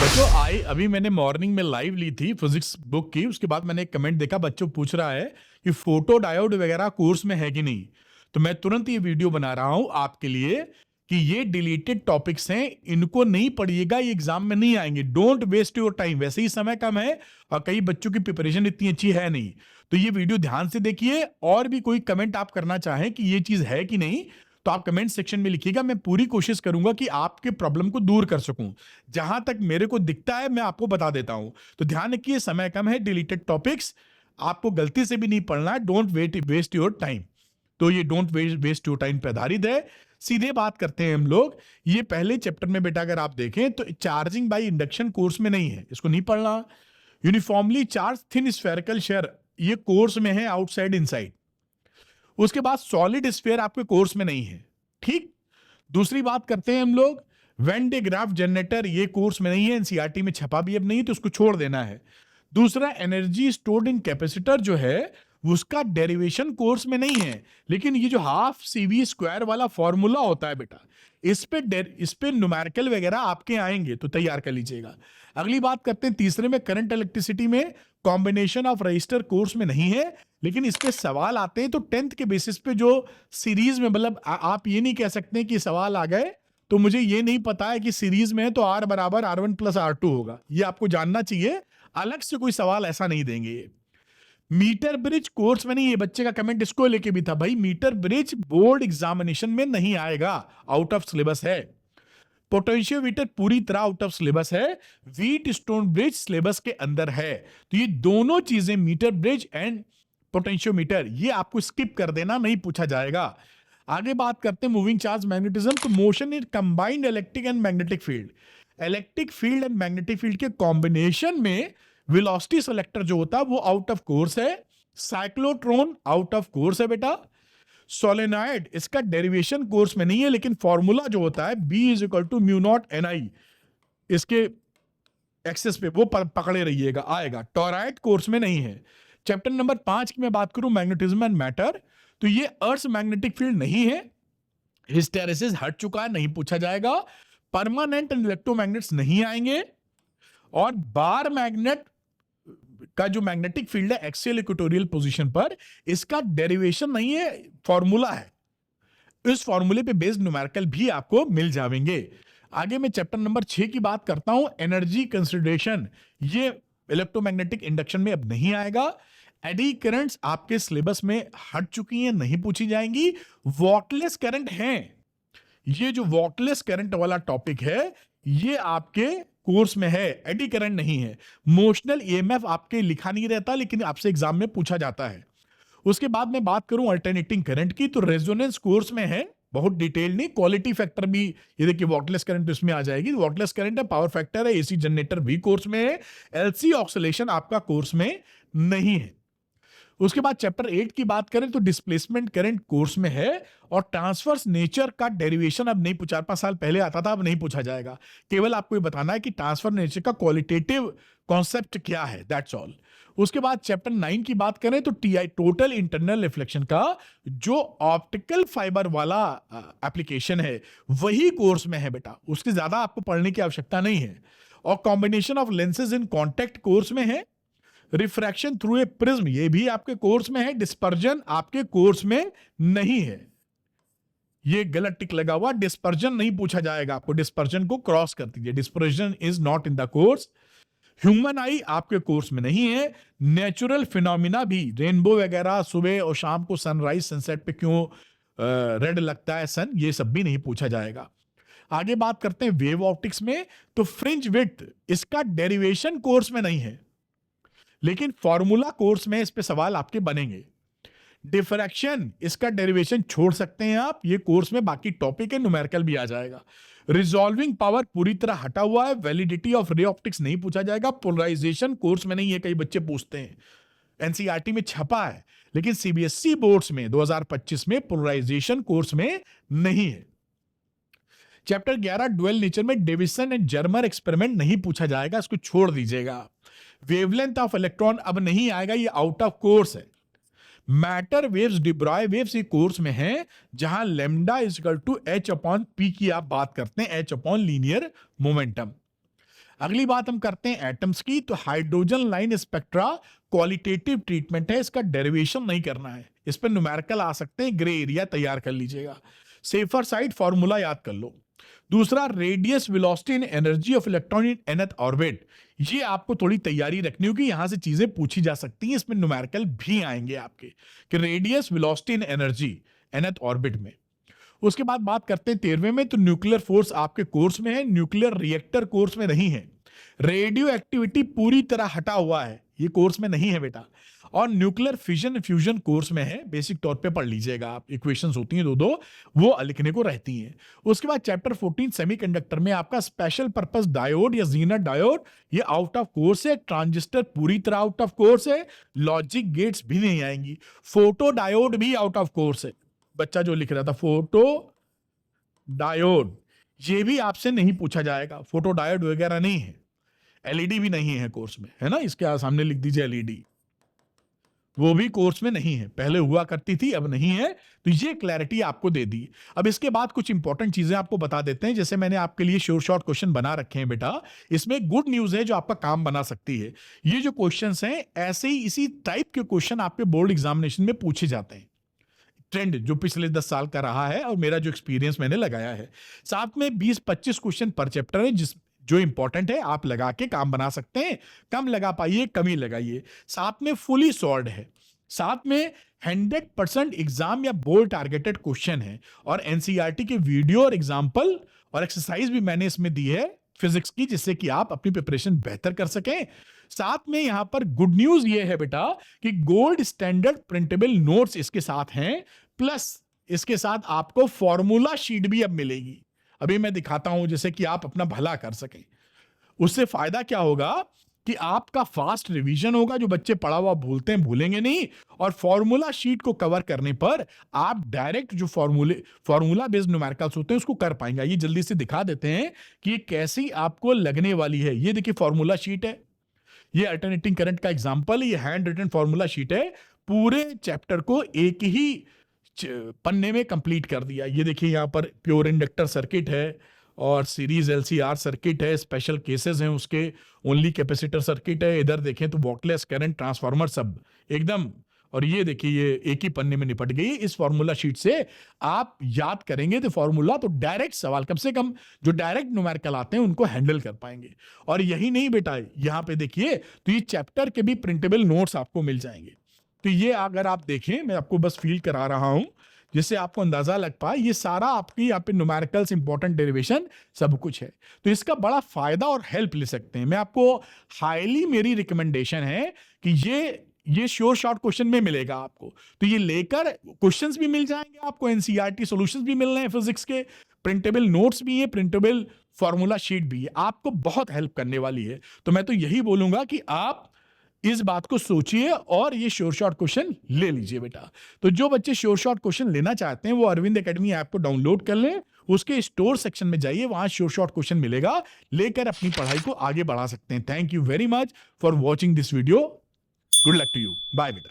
बच्चों अभी मैंने मॉर्निंग में लाइव ली थी फिजिक्स बुक की। उसके बाद मैंने एक कमेंट देखा, बच्चों पूछ रहा है कि फोटो डायोड वगैरह कोर्स में है कि नहीं। तो मैं तुरंत ये वीडियो बना रहा हूं आपके लिए कि ये डिलीटेड टॉपिक्स हैं, इनको नहीं पढ़िएगा, ये एग्जाम में नहीं आएंगे। डोंट वेस्ट योर टाइम, वैसे ही समय कम है और कई बच्चों की प्रिपरेशन इतनी अच्छी है नहीं। तो ये वीडियो ध्यान से देखिए, और भी कोई कमेंट आप करना चाहें कि ये चीज है कि नहीं तो आप कमेंट सेक्शन में लिखिएगा। मैं पूरी कोशिश करूंगा कि आपके प्रॉब्लम को दूर कर सकूं। जहां तक मेरे को दिखता है मैं आपको बता देता हूं। तो ध्यान रखिए, समय कम है, डिलीटेड टॉपिक्स आपको गलती से भी नहीं पढ़ना है। Don't waste your time. तो ये डोंट वेस्ट योर टाइम पे आधारित है। सीधे बात करते हैं हम लोग। ये पहले चैप्टर में बेटा अगर आप देखें तो चार्जिंग बाय इंडक्शन कोर्स में नहीं है, इसको नहीं पढ़ना। Uniformly charge thin spherical share ये कोर्स में है, आउटसाइड इनसाइड। उसके बाद सॉलिड स्फीयर आपके कोर्स में नहीं है, ठीक। दूसरी बात करते हैं हम लोग, वेन डे ग्राफ जनरेटर ये कोर्स में नहीं है, एनसीईआरटी में छपा भी अब नहीं, तो उसको छोड़ देना है। दूसरा, एनर्जी स्टोर्ड इन कैपेसिटर जो है उसका डेरिवेशन कोर्स में नहीं है, लेकिन ये जो हाफ सीवी स्क्वायर वाला फॉर्मूला होता है बेटा, इस पे न्यूमेरिकल वगैरह आपके आएंगे, तो तैयार कर लीजिएगा। अगली बात करते हैं तीसरे में, करंट इलेक्ट्रिसिटी में कॉम्बिनेशन ऑफ रजिस्टर कोर्स में नहीं है, लेकिन इस पे सवाल आते हैं। तो 10th के बेसिस पे जो सीरीज में, मतलब आप ये नहीं कह सकते कि सवाल आ गए तो मुझे ये नहीं पता है कि सीरीज में है तो R बराबर R1 प्लस R2 होगा, ये आपको जानना चाहिए। अलग से कोई सवाल ऐसा नहीं देंगे ये। मीटर ब्रिज कोर्स में नहीं है, बच्चे का कमेंट इसको लेके भी था, भाई मीटर ब्रिज बोर्ड एग्जामिनेशन में नहीं आएगा, आउट ऑफ सिलेबस है। पोटेंशियोमीटर पूरी तरह आउट ऑफ सिलेबस है। व्हीट स्टोन ब्रिज सिलेबस के अंदर है। तो ये दोनों चीजें, मीटर ब्रिज एंड पोटेंशियोमीटर, ये आपको स्किप कर देना, नहीं पूछा जाएगा। आगे बात करते हैं मूविंग चार्ज मैग्नेटिज्म। तो motion in combined electric and magnetic field, electric field and magnetic field के कॉम्बिनेशन में वेलोसिटी सेलेक्टर जो होता है वो आउट ऑफ कोर्स है। साइक्लोट्रॉन आउट ऑफ कोर्स है बेटा। सोलेनॉइड इसका डेरिवेशन कोर्स में नहीं है, लेकिन फॉर्मूला जो होता है B is equal to mu naught NI, इसके एक्सेस पे वो पकड़े रहिएगा, आएगा। टोराइड कोर्स में नहीं है। चैप्टर नंबर 5 की मैं बात करूं, मैग्नेटिज्म एंड मैटर, तो ये अर्थ मैग्नेटिक फील्ड नहीं है, हिस्टेरेसिस हट चुका है, नहीं पूछा जाएगा। परमानेंट एंड इलेक्ट्रोमैग्नेट्स नहीं आएंगे। और बार मैग्नेट का जो मैग्नेटिक फील्ड है एक्सियल इक्वेटोरियल पोजीशन पर, इसका डेरिवेशन नहीं है, फॉर्मूला है। इस फॉर्मूले पे बेस्ड न्यूमेरिकल भी आपको मिल जाएंगे। आगे मैं चैप्टर नंबर 6 की बात करता हूं, एनर्जी कंसिडरेशन, ये इलेक्ट्रोमैग्नेटिक इंडक्शन में अब नहीं आएगा। एडी करंट्स आपके सिलेबस में हट चुकी हैं, नहीं पूछी जाएंगी। वॉटलेस करंट हैं, ये जो वॉटलेस करंट वाला टॉपिक है ये आपके कोर्स में है, एडी करंट नहीं है। मोशनल ईएमएफ आपके लिखा नहीं रहता, लेकिन आपसे एग्जाम में पूछा जाता है। उसके बाद मैं बात करूं अल्टरनेटिंग करंट की, तो रेजोनेंस कोर्स में है, बहुत डिटेल नहीं। क्वालिटी फैक्टर भी ये देखिए, वॉटलेस करंट इसमें आ जाएगी। वॉटलेस करंट है, पावर फैक्टर है, एसी जनरेटर भी कोर्स में है। एलसी ऑक्सीलेशन आपका कोर्स में नहीं है। उसके बाद चैप्टर 8 की बात करें तो डिस्प्लेसमेंट करंट कोर्स में है, और ट्रांसवर्स नेचर का डेरिवेशन अब नहीं, 4-5 साल पहले आता था, अब नहीं पूछा जाएगा। केवल आपको ये बताना है कि ट्रांसफर नेचर का क्वालिटेटिव कॉन्सेप्ट क्या है, दैट्स ऑल। उसके बाद चैप्टर 9 की बात करें तो TI टोटल इंटरनल रिफ्लेक्शन का जो ऑप्टिकल फाइबर वाला एप्लीकेशन है वही कोर्स में है बेटा, उसके ज्यादा आपको पढ़ने की आवश्यकता नहीं है। और combination of lenses in contact course में है। रिफ्रैक्शन थ्रू ए प्रिज्म ये भी आपके कोर्स में है। डिस्पर्जन आपके कोर्स में नहीं है, ये गलत टिक लगा हुआ, डिस्पर्जन नहीं पूछा जाएगा आपको, डिस्पर्जन को क्रॉस कर दीजिए, dispersion is not in the course. Human आई आपके कोर्स में नहीं है। नेचुरल फिनोमिना भी, रेनबो वगैरह, सुबह और शाम को सनराइज सनसेट पे क्यों रेड लगता है सन, ये सब भी नहीं पूछा जाएगा। आगे बात करते हैं वेव ऑप्टिक्स में, तो फ्रिंज विड्थ इसका डेरिवेशन कोर्स में नहीं है, लेकिन फॉर्मूला कोर्स में इस पे सवाल आपके बनेंगे। डिफ्रैक्शन इसका डेरिवेशन छोड़ सकते हैं आप, ये कोर्स में बाकी टॉपिक है, न्यूमेरिकल भी आ जाएगा। रिजॉल्विंग पावर पूरी तरह हटा हुआ है। वैलिडिटी ऑफ रे ऑप्टिक्स नहीं पूछा जाएगा। पोलराइजेशन कोर्स में नहीं है, कई बच्चे पूछते हैं, एनसीईआरटी में छपा है, लेकिन सीबीएसई बोर्ड्स में 2025 में पोलराइजेशन कोर्स में नहीं है। चैप्टर 11 डुअल नेचर में डेविसन एंड जर्मर एक्सपेरिमेंट नहीं पूछा जाएगा, इसको छोड़ दीजिएगा। वेवलेंथ ऑफ इलेक्ट्रॉन अब नहीं आएगा, ये आउट ऑफ कोर्स है। मैटर वेव्स, डिब्रॉय वेव्स ये कोर्स में है, जहां lambda is equal to H upon P की आप बात करते हैं, H अपॉन लीनियर मोमेंटम। अगली बात हम करते हैं एटम्स की। तो hydrogen line spectra qualitative treatment है, इसका डेरिवेशन नहीं करना है, इस पर न्यूमेरिकल आ सकते हैं, ग्रे एरिया तैयार कर लीजिएगा। सेफर साइड फॉर्मूला याद कर लो। दूसरा, radius velocity and energy of electron in nth orbit, ये आपको थोड़ी तैयारी रखनी होगी, यहां से चीजें पूछी जा सकती हैं, इसमें न्यूमेरिकल भी आएंगे आपके कि radius velocity and energy nth orbit में। उसके बाद बात करते हैं 13वें में। तो न्यूक्लियर फोर्स आपके कोर्स में है, न्यूक्लियर रिएक्टर कोर्स में नहीं है। रेडियो एक्टिविटी पूरी तरह हटा हुआ है, ये कोर्स में नहीं है बेटा। और न्यूक्लियर फिजन फ्यूजन कोर्स में है, बेसिक तौर पे पढ़ लीजिएगा आप, इक्वेशंस होती हैं दो दो, वो लिखने को रहती हैं। उसके बाद चैप्टर 14 सेमीकंडक्टर में आपका स्पेशल पर्पस डायोड या जीनर डायोड, ये आउट ऑफ कोर्स है। ट्रांजिस्टर पूरी तरह आउट ऑफ कोर्स है, लॉजिक गेट्स भी नहीं आएंगी। फोटो डायोड भी आउट ऑफ कोर्स है, बच्चा जो लिख रहा था फोटो डायोड, ये भी आपसे नहीं पूछा जाएगा, फोटो डायोड वगैरह नहीं है। एलईडी भी नहीं है कोर्स में, है ना, इसके सामने लिख दीजिए एलईडी, वो भी कोर्स में नहीं है, पहले हुआ करती थी अब नहीं है। तो ये क्लैरिटी आपको दे दी। अब इसके बाद कुछ इंपॉर्टेंट चीजें आपको बता देते हैं, जैसे मैंने आपके लिए श्योर शॉर्ट क्वेश्चन बना रखे हैं बेटा, इसमें गुड न्यूज है जो आपका काम बना सकती है। ये जो क्वेश्चंस हैं ऐसे ही इसी टाइप के क्वेश्चन आपके बोर्ड एग्जामिनेशन में पूछे जाते हैं, ट्रेंड जो पिछले 10 साल का रहा है और मेरा जो एक्सपीरियंस मैंने लगाया है। साथ में 20-25 क्वेश्चन पर चैप्टर है, जो इंपॉर्टेंट है आप लगा के काम बना सकते हैं, कम लगा पाइए कम ही लगाइए। साथ में फुली सॉल्व्ड है, साथ में 100% एग्जाम या बोर्ड टारगेटेड क्वेश्चन है, और एनसीईआरटी के वीडियो और एग्जाम्पल और एक्सरसाइज भी मैंने इसमें दी है फिजिक्स की, जिससे कि आप अपनी प्रिपरेशन बेहतर कर सकें। साथ में यहां पर गुड न्यूज ये है बेटा कि गोल्ड स्टैंडर्ड प्रिंटेबल नोट्स इसके साथ हैं, प्लस इसके साथ आपको फॉर्मूला शीट भी अब मिलेगी। अभी मैं दिखाता हूं, जैसे कि आप अपना भला कर सकें। उससे फायदा क्या होगा कि आपका फास्ट रिवीजन होगा, जो बच्चे पढ़ा हुआ भूलते हैं भूलेंगे नहीं, और फॉर्मूला शीट को कवर करने पर आप डायरेक्ट जो फॉर्मूला बेस्ड न्यूमेरिकल्स होते हैं उसको कर पाएंगे। ये जल्दी से दिखा देते हैं कि ये कैसी आपको लगने वाली है। ये देखिए फॉर्मूला शीट है, ये अल्टरनेटिंग करंट का एग्जांपल है, ये हैंड रिटन फॉर्मूला शीट है। पूरे चैप्टर को एक ही पन्ने में कंप्लीट कर दिया। ये देखिए यहाँ पर प्योर इंडक्टर सर्किट है और सीरीज एलसीआर सर्किट है, स्पेशल केसेस हैं उसके, ओनली कैपेसिटर सर्किट है। इधर देखें तो वॉटलेस करंट ट्रांसफार्मर सब एकदम, और ये देखिए ये एक ही पन्ने में निपट गई। इस फॉर्मूला शीट से आप याद करेंगे तो फॉर्मूला, तो डायरेक्ट सवाल कम से कम जो डायरेक्ट न्यूमेरिकल आते हैं उनको हैंडल कर पाएंगे। और यही नहीं बेटा, यहाँ पे देखिए तो ये चैप्टर के भी प्रिंटेबल नोट्स आपको मिल जाएंगे। तो ये अगर आप देखें, मैं आपको बस फील करा रहा हूं जिससे आपको अंदाजा लग पाए, ये सारा आपकी यहाँ पे न्यूमेरिकल्स, इंपॉर्टेंट डेरिवेशन सब कुछ है। तो इसका बड़ा फायदा और हेल्प ले सकते हैं। मैं आपको हाईली, मेरी रिकमेंडेशन है कि ये श्योर शॉर्ट क्वेश्चन में मिलेगा आपको, तो ये लेकर क्वेश्चंस भी मिल जाएंगे आपको, एनसीईआरटी सॉल्यूशंस भी मिल रहे हैं फिजिक्स के, प्रिंटेबल नोट्स भी है, प्रिंटेबल फॉर्मूला शीट भी है, आपको बहुत हेल्प करने वाली है। तो मैं तो यही बोलूंगा कि आप इस बात को सोचिए और ये श्योर शॉर्ट क्वेश्चन ले लीजिए बेटा। तो जो बच्चे श्योर शॉर्ट क्वेश्चन लेना चाहते हैं वो अरविंद एकेडमी ऐप को डाउनलोड कर लें, उसके स्टोर सेक्शन में जाइए, वहां श्योर शॉर्ट क्वेश्चन मिलेगा, लेकर अपनी पढ़ाई को आगे बढ़ा सकते हैं। Thank you very much for watching this video. Good luck to you, bye बेटा।